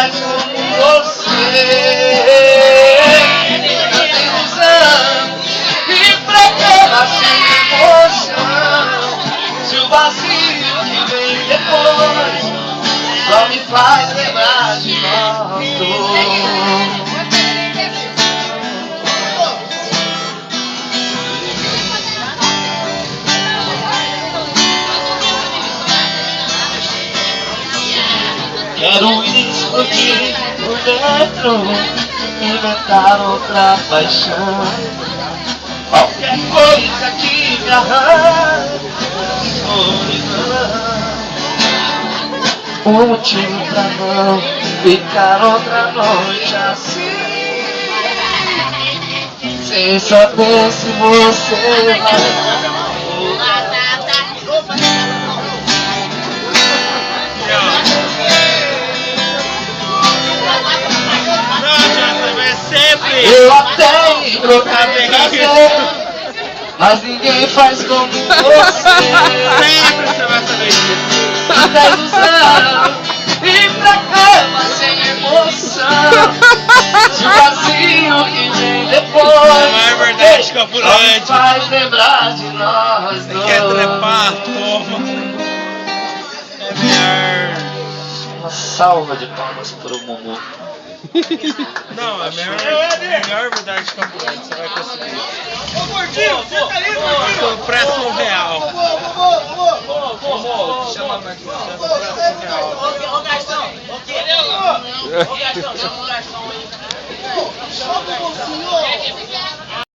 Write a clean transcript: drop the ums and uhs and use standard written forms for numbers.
faz como você. Ilusão. E pra que nascer emoção? Se o vazio que vem depois só me faz lembrar de nós dois. Quero explodir por dentro, inventar outra paixão. Qualquer coisa que me arranque solidão. Um motivo pra não ficar outra noite assim, sem saber se você vai. Eu até trocar prazer, mas ninguém faz como você. Sempre você vai saber disso. Tanta ilusão, ir pra cama sem emoção. Se o vazio que vem depois Não é verdade, Capulante. faz lembrar de nós Você dois. quer trepar? Toma. É melhor. Uma salva de palmas pro Mumu. Não, é melhor verdade, Capulante. Você vai conseguir. Ô gordinho, senta aí, gordinho! Sou presto real. Vou Chama mais presto real. Ô garçom, ô garçom, chama o garçom aí. Chama o senhor!